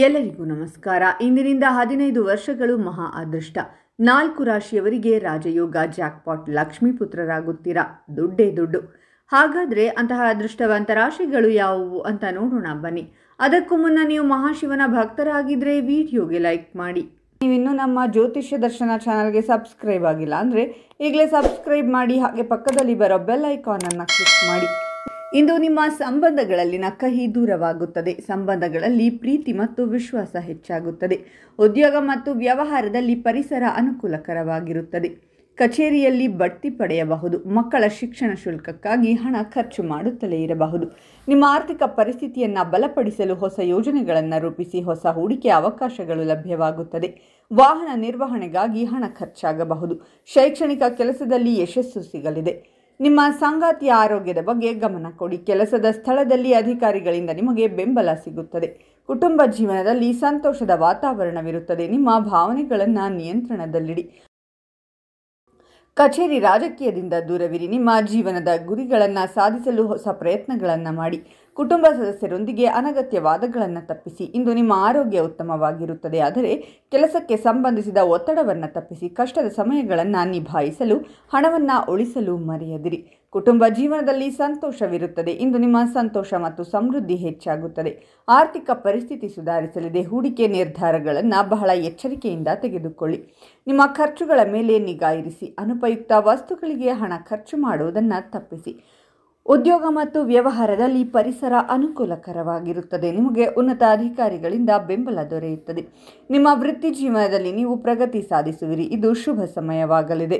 ಎಲ್ಲರಿಗೂ ನಮಸ್ಕಾರ. ಇಂದಿನಿಂದ 15 ವರ್ಷಗಳು ಮಹಾ ಅದೃಷ್ಟ. 4 ರಾಶಿಯವರಿಗೆ ರಾಜಯೋಗ, ಜಾಕ್ಪಾಟ್, ಲಕ್ಷ್ಮೀ ಪುತ್ರರಾಗುತ್ತೀರಾ. ದುಡ್ಡೇ ದುಡ್ಡು. ಹಾಗಾದರೆ ಅಂತಹ ಅದೃಷ್ಟವಂತ ರಾಶಿಗಳು ಯಾವುವು ಅಂತ ನೋಡೋಣ ಬನ್ನಿ. ಅದಕ್ಕೂ ಮುನ್ನ ನೀವು ಮಹಾಶಿವನ ಭಕ್ತರಾಗಿದ್ದರೆ ವಿಡಿಯೋಗೆ ಲೈಕ್ ಮಾಡಿ. ನೀವಿನ್ನೂ ನಮ್ಮ ಜ್ಯೋತಿಷ್ಯ ದರ್ಶನ ಚಾನಲ್ಗೆ ಸಬ್ಸ್ಕ್ರೈಬ್ ಆಗಿಲ್ಲ ಅಂದರೆ ಈಗಲೇ ಸಬ್ಸ್ಕ್ರೈಬ್ ಮಾಡಿ, ಹಾಗೆ ಪಕ್ಕದಲ್ಲಿ ಬರೋ ಬೆಲ್ ಐಕಾನನ್ನು ಕ್ಲಿಕ್ ಮಾಡಿ. ಇಂದು ನಿಮ್ಮ ಸಂಬಂಧಗಳಲ್ಲಿನ ಕಹಿ ದೂರವಾಗುತ್ತದೆ. ಸಂಬಂಧಗಳಲ್ಲಿ ಪ್ರೀತಿ ಮತ್ತು ವಿಶ್ವಾಸ ಹೆಚ್ಚಾಗುತ್ತದೆ. ಉದ್ಯೋಗ ಮತ್ತು ವ್ಯವಹಾರದಲ್ಲಿ ಪರಿಸರ ಅನುಕೂಲಕರವಾಗಿರುತ್ತದೆ. ಕಚೇರಿಯಲ್ಲಿ ಬಡ್ತಿ ಪಡೆಯಬಹುದು. ಮಕ್ಕಳ ಶಿಕ್ಷಣ ಶುಲ್ಕಕ್ಕಾಗಿ ಹಣ ಖರ್ಚು ಮಾಡುತ್ತಲೇ ಇರಬಹುದು. ನಿಮ್ಮ ಆರ್ಥಿಕ ಪರಿಸ್ಥಿತಿಯನ್ನು ಬಲಪಡಿಸಲು ಹೊಸ ಯೋಜನೆಗಳನ್ನು ರೂಪಿಸಿ ಹೊಸ ಹೂಡಿಕೆ ಅವಕಾಶಗಳು ಲಭ್ಯವಾಗುತ್ತದೆ. ವಾಹನ ನಿರ್ವಹಣೆಗಾಗಿ ಹಣ ಖರ್ಚಾಗಬಹುದು. ಶೈಕ್ಷಣಿಕ ಕೆಲಸದಲ್ಲಿ ಯಶಸ್ಸು ಸಿಗಲಿದೆ. ನಿಮ್ಮ ಸಂಗಾತಿಯ ಆರೋಗ್ಯದ ಬಗ್ಗೆ ಗಮನ ಕೊಡಿ. ಕೆಲಸದ ಸ್ಥಳದಲ್ಲಿ ಅಧಿಕಾರಿಗಳಿಂದ ನಿಮಗೆ ಬೆಂಬಲ ಸಿಗುತ್ತದೆ. ಕುಟುಂಬ ಜೀವನದಲ್ಲಿ ಸಂತೋಷದ ವಾತಾವರಣವಿರುತ್ತದೆ. ನಿಮ್ಮ ಭಾವನೆಗಳನ್ನು ನಿಯಂತ್ರಣದಲ್ಲಿಡಿ. ಕಚೇರಿ ರಾಜಕೀಯದಿಂದ ದೂರವಿರಿ. ನಿಮ್ಮ ಜೀವನದ ಗುರಿಗಳನ್ನು ಸಾಧಿಸಲು ಹೊಸ ಪ್ರಯತ್ನಗಳನ್ನು ಮಾಡಿ. ಕುಟುಂಬ ಸದಸ್ಯರೊಂದಿಗೆ ಅನಗತ್ಯ ವಾದಗಳನ್ನು ತಪ್ಪಿಸಿ. ಇಂದು ನಿಮ್ಮ ಆರೋಗ್ಯ ಉತ್ತಮವಾಗಿರುತ್ತದೆ, ಆದರೆ ಕೆಲಸಕ್ಕೆ ಸಂಬಂಧಿಸಿದ ಒತ್ತಡವನ್ನು ತಪ್ಪಿಸಿ. ಕಷ್ಟದ ಸಮಯಗಳನ್ನು ನಿಭಾಯಿಸಲು ಹಣವನ್ನು ಉಳಿಸಲು ಮರೆಯದಿರಿ. ಕುಟುಂಬ ಜೀವನದಲ್ಲಿ ಸಂತೋಷವಿರುತ್ತದೆ. ಇಂದು ನಿಮ್ಮ ಸಂತೋಷ ಮತ್ತು ಸಮೃದ್ಧಿ ಹೆಚ್ಚಾಗುತ್ತದೆ. ಆರ್ಥಿಕ ಪರಿಸ್ಥಿತಿ ಸುಧಾರಿಸಲಿದೆ. ಹೂಡಿಕೆ ನಿರ್ಧಾರಗಳನ್ನು ಬಹಳ ಎಚ್ಚರಿಕೆಯಿಂದ ತೆಗೆದುಕೊಳ್ಳಿ. ನಿಮ್ಮ ಖರ್ಚುಗಳ ಮೇಲೆ ನಿಗಾ ಇರಿಸಿ. ಅನುಪಯುಕ್ತ ವಸ್ತುಗಳಿಗೆ ಹಣ ಖರ್ಚು ಮಾಡುವುದನ್ನು ತಪ್ಪಿಸಿ. ಉದ್ಯೋಗ ಮತ್ತು ವ್ಯವಹಾರದಲ್ಲಿ ಪರಿಸರ ಅನುಕೂಲಕರವಾಗಿರುತ್ತದೆ. ನಿಮಗೆ ಉನ್ನತ ಅಧಿಕಾರಿಗಳಿಂದ ಬೆಂಬಲ ದೊರೆಯುತ್ತದೆ. ನಿಮ್ಮ ವೃತ್ತಿ ಜೀವನದಲ್ಲಿ ನೀವು ಪ್ರಗತಿ ಸಾಧಿಸುವಿರಿ. ಇದು ಶುಭ ಸಮಯವಾಗಲಿದೆ.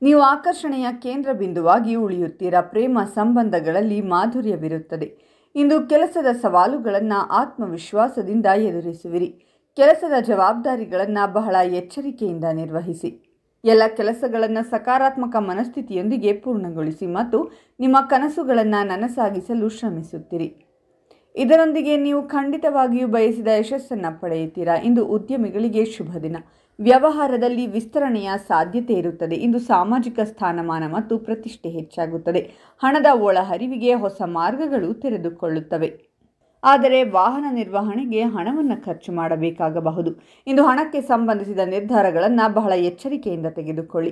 ನೀವು ಆಕರ್ಷಣೆಯ ಕೇಂದ್ರ ಬಿಂದುವಾಗಿ ಉಳಿಯುತ್ತೀರಾ. ಪ್ರೇಮ ಸಂಬಂಧಗಳಲ್ಲಿ ಮಾಧುರ್ಯವಿರುತ್ತದೆ. ಇಂದು ಕೆಲಸದ ಸವಾಲುಗಳನ್ನು ಆತ್ಮವಿಶ್ವಾಸದಿಂದ ಎದುರಿಸುವಿರಿ. ಕೆಲಸದ ಜವಾಬ್ದಾರಿಗಳನ್ನು ಬಹಳ ಎಚ್ಚರಿಕೆಯಿಂದ ನಿರ್ವಹಿಸಿ. ಎಲ್ಲ ಕೆಲಸಗಳನ್ನು ಸಕಾರಾತ್ಮಕ ಮನಸ್ಥಿತಿಯೊಂದಿಗೆ ಪೂರ್ಣಗೊಳಿಸಿ ಮತ್ತು ನಿಮ್ಮ ಕನಸುಗಳನ್ನು ನನಸಾಗಿಸಲು ಶ್ರಮಿಸುತ್ತೀರಿ. ಇದರೊಂದಿಗೆ ನೀವು ಖಂಡಿತವಾಗಿಯೂ ಬಯಸಿದ ಯಶಸ್ಸನ್ನು ಪಡೆಯುತ್ತೀರಾ. ಇಂದು ಉದ್ಯಮಿಗಳಿಗೆ ಶುಭ ದಿನ. ವ್ಯವಹಾರದಲ್ಲಿ ವಿಸ್ತರಣೆಯ ಸಾಧ್ಯತೆ ಇರುತ್ತದೆ. ಇಂದು ಸಾಮಾಜಿಕ ಸ್ಥಾನಮಾನ ಮತ್ತು ಪ್ರತಿಷ್ಠೆ ಹೆಚ್ಚಾಗುತ್ತದೆ. ಹಣದ ಒಳಹರಿವಿಗೆ ಹೊಸ ಮಾರ್ಗಗಳು ತೆರೆದುಕೊಳ್ಳುತ್ತವೆ. ಆದರೆ ವಾಹನ ನಿರ್ವಹಣೆಗೆ ಹಣವನ್ನು ಖರ್ಚು ಮಾಡಬೇಕಾಗಬಹುದು. ಇಂದು ಹಣಕ್ಕೆ ಸಂಬಂಧಿಸಿದ ನಿರ್ಧಾರಗಳನ್ನು ಬಹಳ ಎಚ್ಚರಿಕೆಯಿಂದ ತೆಗೆದುಕೊಳ್ಳಿ.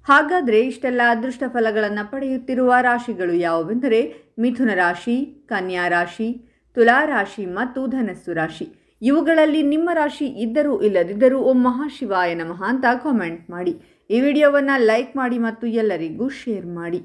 ಹಾಗಾದರೆ ಇಷ್ಟೆಲ್ಲ ಅದೃಷ್ಟ ಫಲಗಳನ್ನು ಪಡೆಯುತ್ತಿರುವ ರಾಶಿಗಳು ಯಾವುವೆಂದರೆ ಮಿಥುನ ರಾಶಿ, ಕನ್ಯಾ ರಾಶಿ, ತುಲಾ ರಾಶಿ ಮತ್ತು ಧನಸ್ಸು ರಾಶಿ. ಇವುಗಳಲ್ಲಿ ನಿಮ್ಮ ರಾಶಿ ಇದ್ದರೂ ಇಲ್ಲದಿದ್ದರೂ ಓಂ ಮಹಾಶಿವಾಯ ನಮಃ ಅಂತ ಕಾಮೆಂಟ್ ಮಾಡಿ. ಈ ವಿಡಿಯೋವನ್ನು ಲೈಕ್ ಮಾಡಿ ಮತ್ತು ಎಲ್ಲರಿಗೂ ಶೇರ್ ಮಾಡಿ.